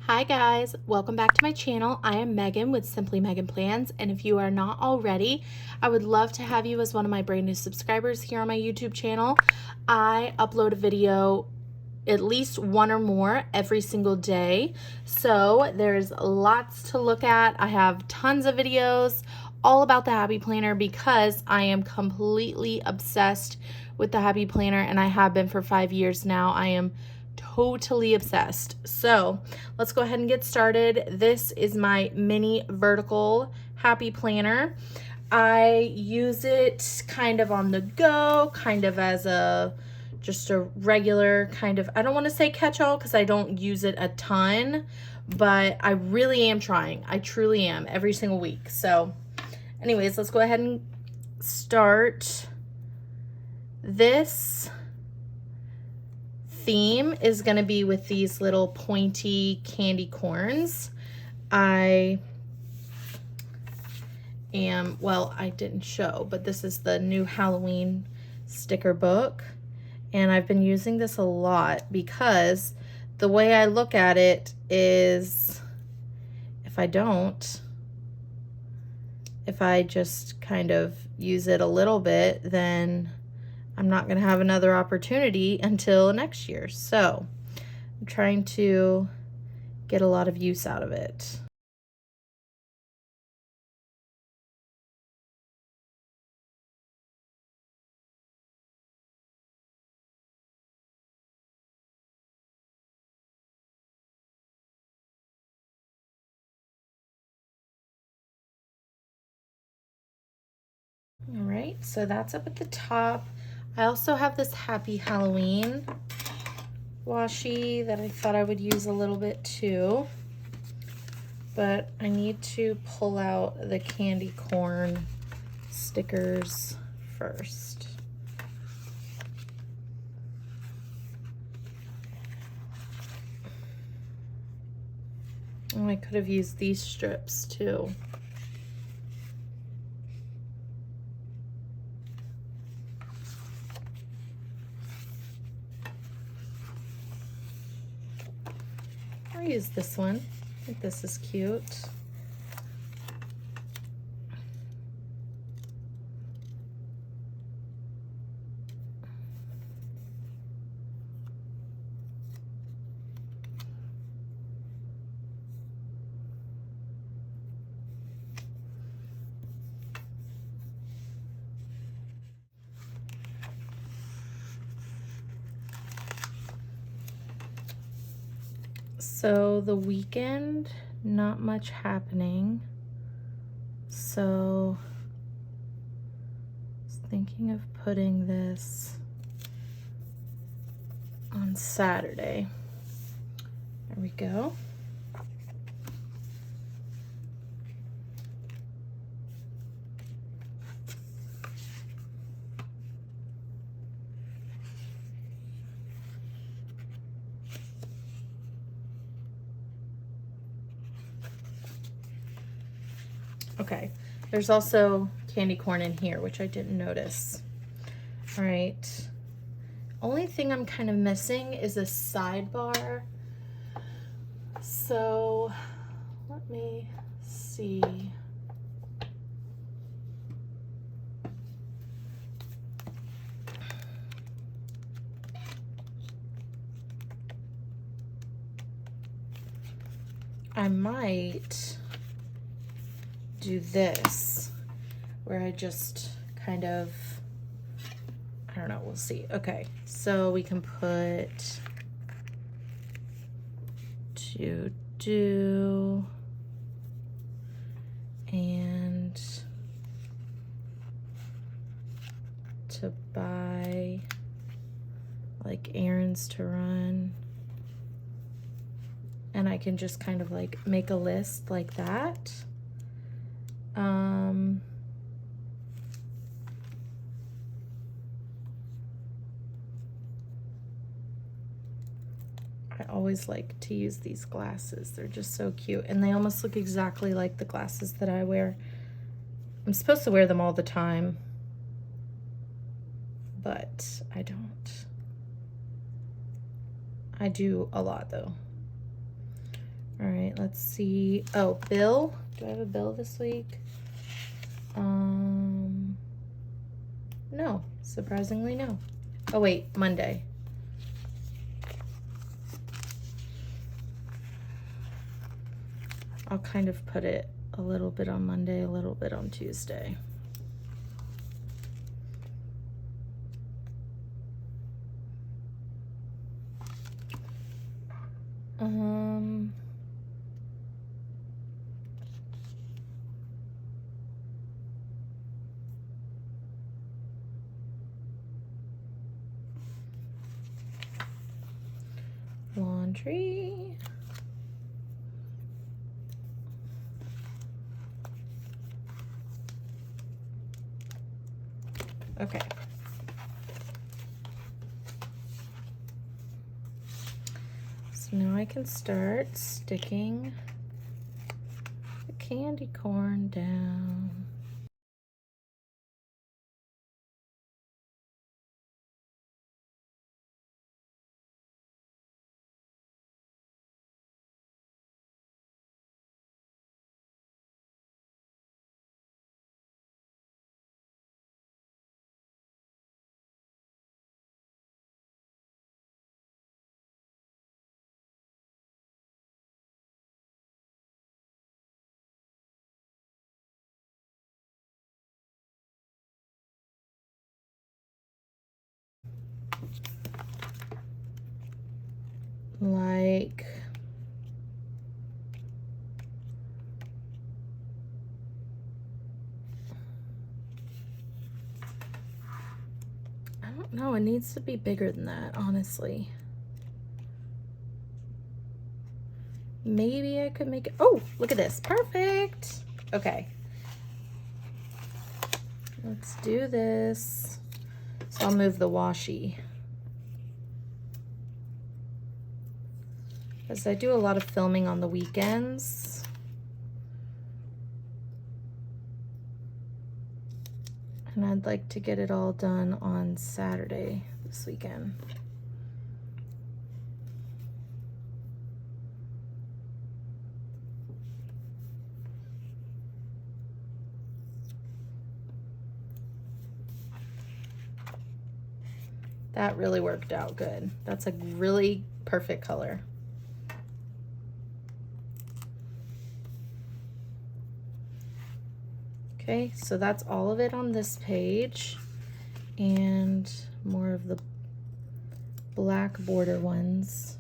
Hi guys, welcome back to my channel. I am Megan with Simply Megan Plans, and if you are not already, I would love to have you as one of my brand new subscribers here on my YouTube channel. I upload a video at least one or more every single day, so there's lots to look at. I have tons of videos all about the Happy Planner because I am completely obsessed with the Happy Planner, and I have been for 5 years now. I am totally obsessed. So let's go ahead and get started. This is my mini vertical Happy Planner. I use it kind of on the go, kind of as just a regular kind of, I don't want to say catch-all because I don't use it a ton, but I really am trying. I truly am every single week. So anyways, let's go ahead and start. This theme is going to be with these little pointy candy corns. I didn't show, but this is the new Halloween sticker book, and I've been using this a lot because the way I look at it is if I just kind of use it a little bit, then I'm not going to have another opportunity until next year. So I'm trying to get a lot of use out of it. All right, so that's up at the top. I also have this Happy Halloween washi that I thought I would use a little bit too, but I need to pull out the candy corn stickers first. Oh, I could have used these strips too. I'll use this one. I think this is cute. So the weekend, not much happening. So I was thinking of putting this on Saturday. There we go. Okay, there's also candy corn in here, which I didn't notice. All right, only thing I'm kind of missing is a sidebar. So let me see. I might do this where I just kind of, I don't know, we'll see. Okay, so we can put to do and to buy, like errands to run, and I can just kind of like make a list like that. I always like to use these glasses. They're just so cute, and they almost look exactly like the glasses that I wear. I'm supposed to wear them all the time, but I don't. I do a lot though. All right, let's see. Oh, bill. Do I have a bill this week? No, surprisingly no. Oh wait, Monday. I'll kind of put it a little bit on Monday, a little bit on Tuesday. Laundry. Okay. So now I can start sticking the candy corn down. Like I don't know, it needs to be bigger than that, honestly. Maybe I could make it, oh, look at this, perfect. Okay, let's do this. So I'll move the washi. Because I do a lot of filming on the weekends. And I'd like to get it all done on Saturday this weekend. That really worked out good. That's a really perfect color. Okay, so that's all of it on this page, and more of the black border ones.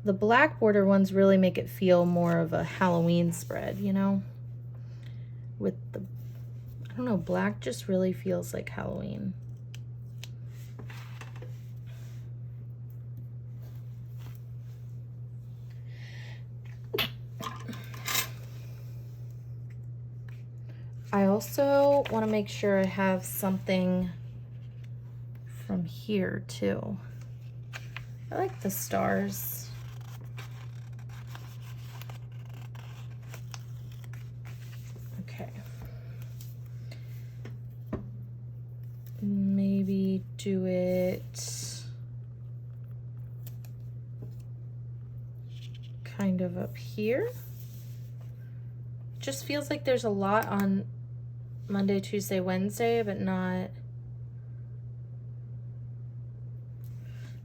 The black border ones really make it feel more of a Halloween spread, you know? With the, I don't know, black just really feels like Halloween. I also want to make sure I have something from here too. I like the stars. Okay. Maybe do it kind of up here. Just feels like there's a lot on Monday, Tuesday, Wednesday, but not,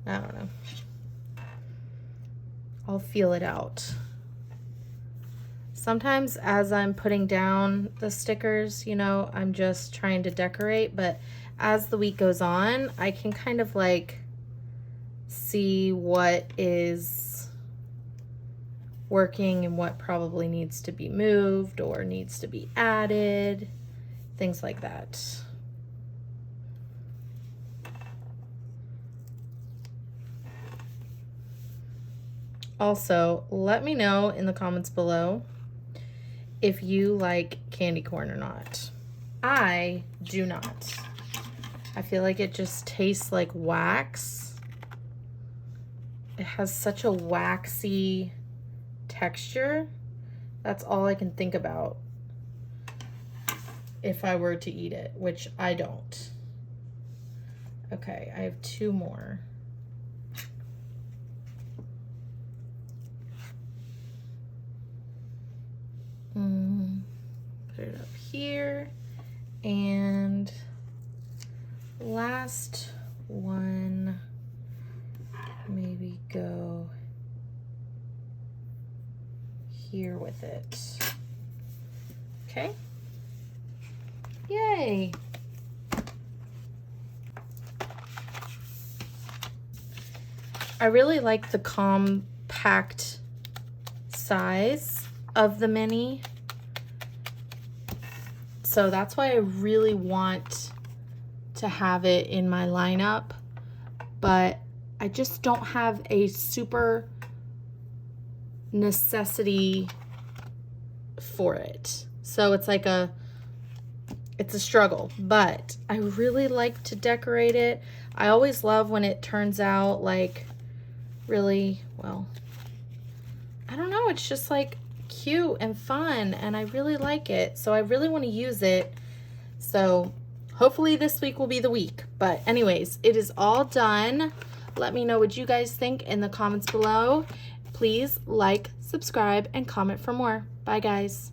I don't know. I'll feel it out. Sometimes as I'm putting down the stickers, you know, I'm just trying to decorate, but as the week goes on, I can kind of like see what is working and what probably needs to be moved or needs to be added. Things like that. Also, let me know in the comments below if you like candy corn or not. I do not. I feel like it just tastes like wax. It has such a waxy texture. That's all I can think about if I were to eat it, which I don't. Okay, I have two more. last one, maybe go here with it. Okay. Yay. I really like the compact size of the mini. So that's why I really want to have it in my lineup, but I just don't have a super necessity for it. So it's like it's a struggle, but I really like to decorate it. I always love when it turns out like really, well, I don't know, it's just like cute and fun, and I really like it. So I really want to use it. So hopefully this week will be the week. But anyways, it is all done. Let me know what you guys think in the comments below. Please like, subscribe, and comment for more. Bye, guys.